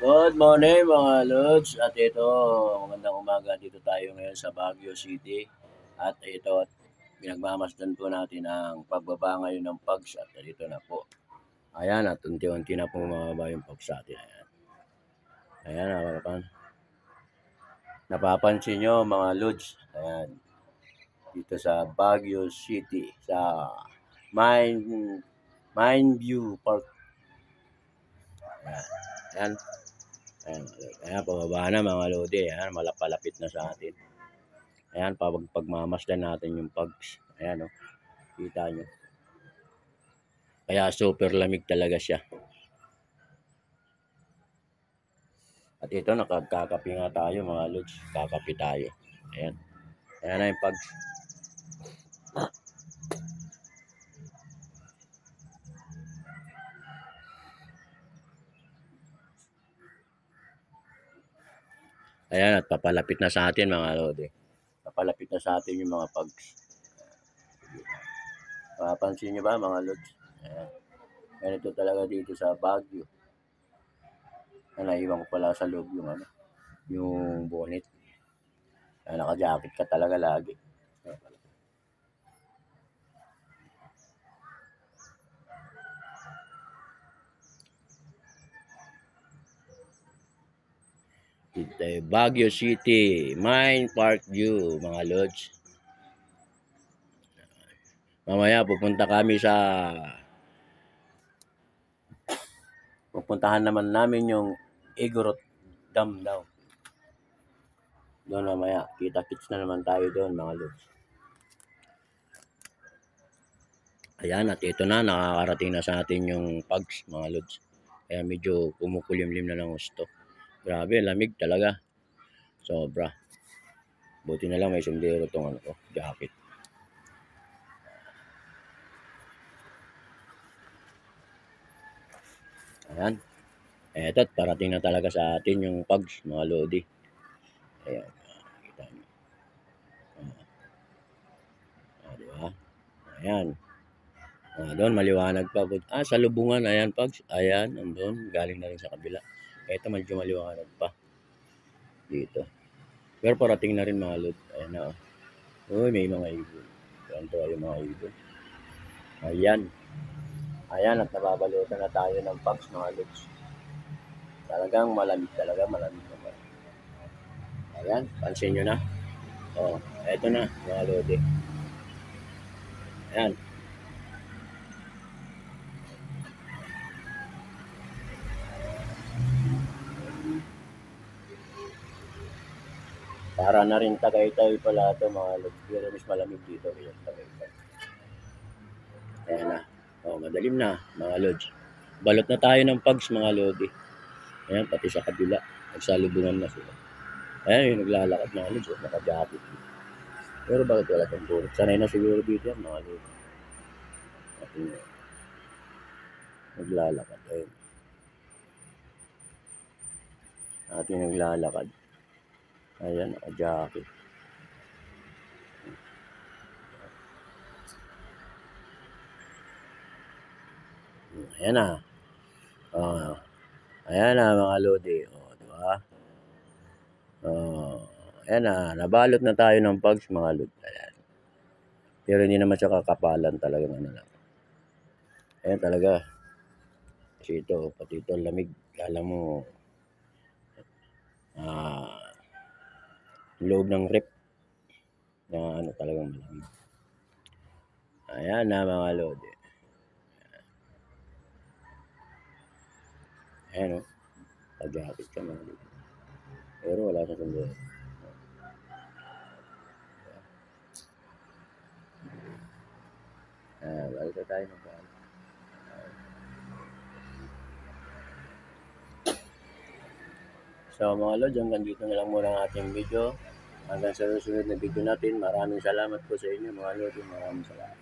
Good morning mga lods at ito magandang umaga dito tayo ngayon sa Baguio City at ito pinagmamasdan po natin ang pagbaba ngayon ng pags at dito na po. Ayan at unti-unti na po bumababa yung pags sa atin. Ayan napapansin nyo mga lods. Ayan dito sa Baguio City sa Mindview Park. Ayan. Ayan, pababa na mga lodi. Ayan, malapalapit na sa atin. Ayan, pagmamasdan natin yung pags. Ayan, oh. Kita nyo. Kaya super lamig talaga siya. At ito, nakagkakapi nga tayo mga lods. Kakapi tayo. Ayan. Ayan na yung pags. Ayan, at papalapit na sa atin mga lodi. Papalapit na sa atin yung mga pags. Mapapansin nyo ba mga lods? Ayan. Ganito talaga dito sa Baguio. Naiwan ko pala sa loob yung bonnet. Naka-jacket ka talaga lagi. Dito Baguio City, Mine Park View mga lods. Mamaya pupuntahan naman namin yung Igorot Dam daw. Doon mamaya, kita-kits na naman tayo doon mga lods. Ayan, at ito na, nakakarating na sa atin yung pags mga lods. Kaya medyo kumukulimlim na ng gusto. Grabe, lamig talaga. Sobra. Buti na lang may sombrero tong jacket. Ayan. Eto, parating na talaga sa atin yung pags mga lodi. Ayan. Kita nyo. Diba? Ayan. Doon maliwanag pa. Sa lubungan. Ayan pags. Ayan. Andun. Galing na rin sa kabila. Eto medyo maliwanag pa. Dito. Pero parating na rin mga lod. Ayan na. Uy, may mga ibon. Ganito yung mga ibon. Ayan. Ayan. At nababalutan na tayo ng pags mga lods. Talagang malamig talaga. Malamig naman. Ayan. Pansin nyo na. Eto na mga lodi. Ayan. Para na rin Tagaytay pala ito mga lods. Pero mas malamig dito kaya Tagaytay. Ayan na. Madalim na mga lods. Balot na tayo ng pags mga lodi. Ayan, pati sa kabila. Nagsalubungan na sila. Ayan yung naglalakad mga lods. Naka-jacket. Pero bakit wala itong burot? Sanay na siguro dito yan mga lods. Naglalakad. Ayun. Ating naglalakad. Ayan, naka-jacket. Ayan na. Ayan na mga lodi. Diba? Ayan na. Nabalot na tayo ng pags mga lodi. Ayan. Pero hindi naman siya kakapalan talagang lang. Ayan talaga. Kasi ito, pati ito lamig. Kala mo, loob ng rep na talagang malamig. Ayan na mga lodi. Ayan o. Pag-jacket ka mga lodi. Pero wala sa sombrero. Balik na tayo ng bahay. So mga lodi, hanggang dito na lang muna ang ating video. Hanggang sa susunod na video natin. Maraming salamat po sa inyo mga lodi. Maraming salamat.